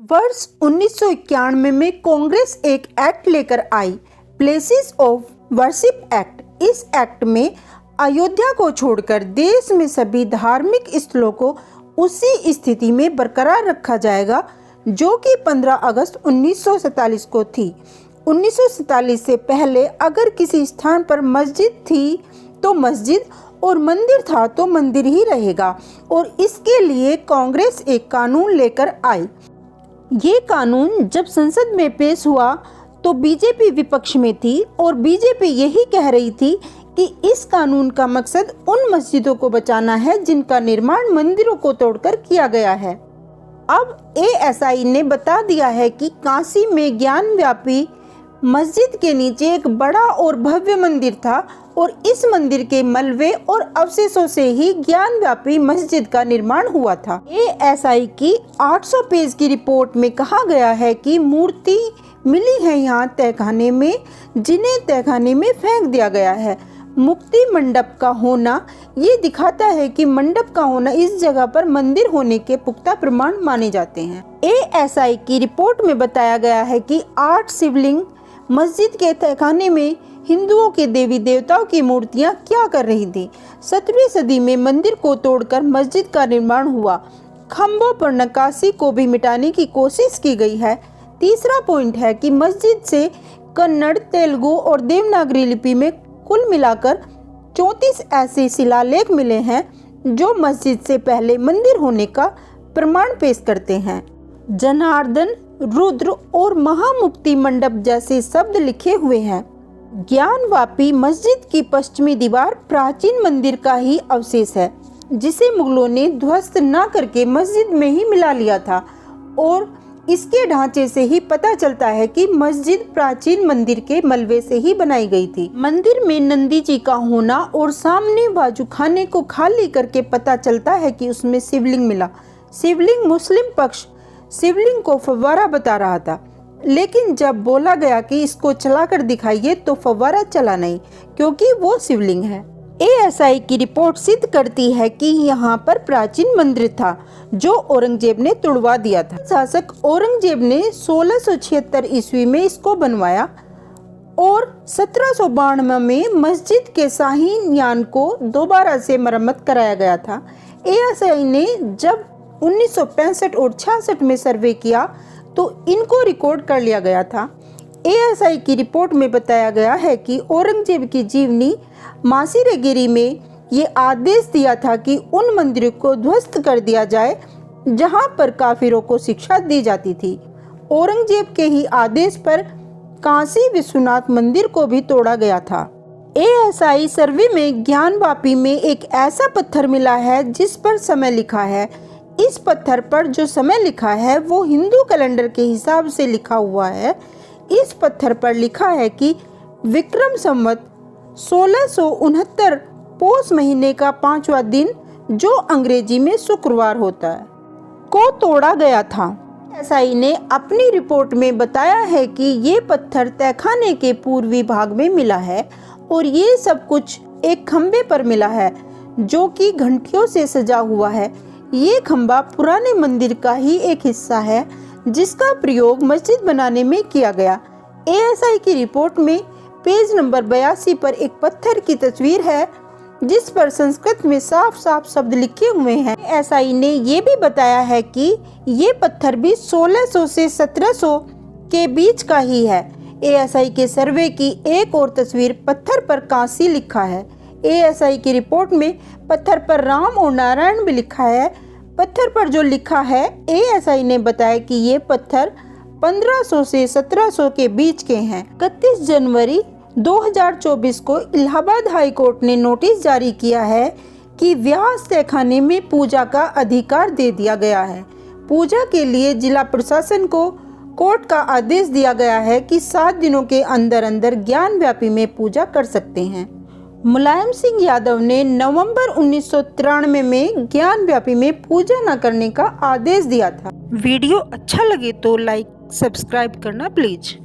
वर्ष 1991 में कांग्रेस एक एक्ट लेकर आई, प्लेसेस ऑफ वर्शिप एक्ट। इस एक्ट में अयोध्या को छोड़कर देश में सभी धार्मिक स्थलों को उसी स्थिति में बरकरार रखा जाएगा जो कि 15 अगस्त 1947 को थी। 1947 से पहले अगर किसी स्थान पर मस्जिद थी तो मस्जिद और मंदिर था तो मंदिर ही रहेगा, और इसके लिए कांग्रेस एक कानून लेकर आई। ये कानून जब संसद में पेश हुआ तो बीजेपी विपक्ष में थी और बीजेपी यही कह रही थी कि इस कानून का मकसद उन मस्जिदों को बचाना है जिनका निर्माण मंदिरों को तोड़कर किया गया है। अब एएसआई ने बता दिया है कि काशी में ज्ञानव्यापी मस्जिद के नीचे एक बड़ा और भव्य मंदिर था और इस मंदिर के मलबे और अवशेषों से ही ज्ञानव्यापी मस्जिद का निर्माण हुआ था। एएसआई की 800 पेज की रिपोर्ट में कहा गया है कि मूर्ति मिली है यहाँ तहखाने में, जिन्हें तहखाने में फेंक दिया गया है। मुक्ति मंडप का होना ये दिखाता है कि मंडप का होना इस जगह पर मंदिर होने के पुख्ता प्रमाण माने जाते हैं। एएसआई की रिपोर्ट में बताया गया है कि 8 शिवलिंग मस्जिद के तहखाने में हिंदुओं के देवी देवताओं की मूर्तियां क्या कर रही थी। 17वीं सदी में मंदिर को तोड़कर मस्जिद का निर्माण हुआ। खंभों पर नक्काशी को भी मिटाने की कोशिश की गई है। तीसरा पॉइंट है कि मस्जिद से कन्नड़, तेलुगु और देवनागरी लिपि में कुल मिलाकर 34 ऐसे शिलालेख मिले हैं जो मस्जिद से पहले मंदिर होने का प्रमाण पेश करते हैं। जनार्दन, रुद्र और महामुक्ति मंडप जैसे शब्द लिखे हुए हैं। ज्ञानवापी मस्जिद की पश्चिमी दीवार प्राचीन मंदिर का ही अवशेष है जिसे मुगलों ने ध्वस्त न करके मस्जिद में ही मिला लिया था, और इसके ढांचे से ही पता चलता है कि मस्जिद प्राचीन मंदिर के मलबे से ही बनाई गई थी। मंदिर में नंदी जी का होना और सामने बाजूखाने को खाली करके पता चलता है कि उसमें शिवलिंग मिला। शिवलिंग मुस्लिम पक्ष शिवलिंग को फव्वारा बता रहा था, लेकिन जब बोला गया कि इसको चलाकर दिखाइए तो फव्वारा चला नहीं क्योंकि वो शिवलिंग है। एएसआई की रिपोर्ट सिद्ध करती है कि यहाँ पर प्राचीन मंदिर था जो औरंगजेब ने तुड़वा दिया था। शासक औरंगजेब ने 1676 ईस्वी में इसको बनवाया और 1792 में मस्जिद के शाहीन को दोबारा से मरम्मत कराया गया था। एएसआई ने जब 1965 और 66 में सर्वे किया तो इनको रिकॉर्ड कर लिया गया था। एएसआई की रिपोर्ट में बताया गया है कि औरंगजेब की जीवनी मासीरेगिरी में ये आदेश दिया था कि उन मंदिरों को ध्वस्त कर दिया जाए जहां पर काफिरों को शिक्षा दी जाती थी। औरंगजेब के ही आदेश पर काशी विश्वनाथ मंदिर को भी तोड़ा गया था। एएसआई सर्वे में ज्ञानवापी में एक ऐसा पत्थर मिला है जिस पर समय लिखा है। इस पत्थर पर जो समय लिखा है वो हिंदू कैलेंडर के हिसाब से लिखा हुआ है। इस पत्थर पर लिखा है कि विक्रम संवत 1669 पौष महीने का 5वां दिन, जो अंग्रेजी में शुक्रवार होता है, को तोड़ा गया था। एएसआई ने अपनी रिपोर्ट में बताया है कि ये पत्थर तहखाने के पूर्वी भाग में मिला है और ये सब कुछ एक खंबे पर मिला है जो कि घंटियों से सजा हुआ है। ये खंबा पुराने मंदिर का ही एक हिस्सा है जिसका प्रयोग मस्जिद बनाने में किया गया। एएसआई की रिपोर्ट में पेज नंबर 82 पर एक पत्थर की तस्वीर है जिस पर संस्कृत में साफ साफ शब्द लिखे हुए हैं। एएसआई ने ये भी बताया है कि ये पत्थर भी 1600 से 1700 के बीच का ही है। एएसआई के सर्वे की एक और तस्वीर पत्थर पर काशी लिखा है। एएसआई की रिपोर्ट में पत्थर पर राम और नारायण भी लिखा है। पत्थर पर जो लिखा है, एएसआई ने बताया कि ये पत्थर 1500 से 1700 के बीच के हैं। 31 जनवरी 2024 को इलाहाबाद हाई कोर्ट ने नोटिस जारी किया है कि व्यास तहखाने में पूजा का अधिकार दे दिया गया है। पूजा के लिए जिला प्रशासन को कोर्ट का आदेश दिया गया है कि 7 दिनों के अंदर अंदर ज्ञानव्यापी में पूजा कर सकते हैं। मुलायम सिंह यादव ने नवंबर 1993 में ज्ञानव्यापी में पूजा न करने का आदेश दिया था। वीडियो अच्छा लगे तो लाइक सब्सक्राइब करना प्लीज।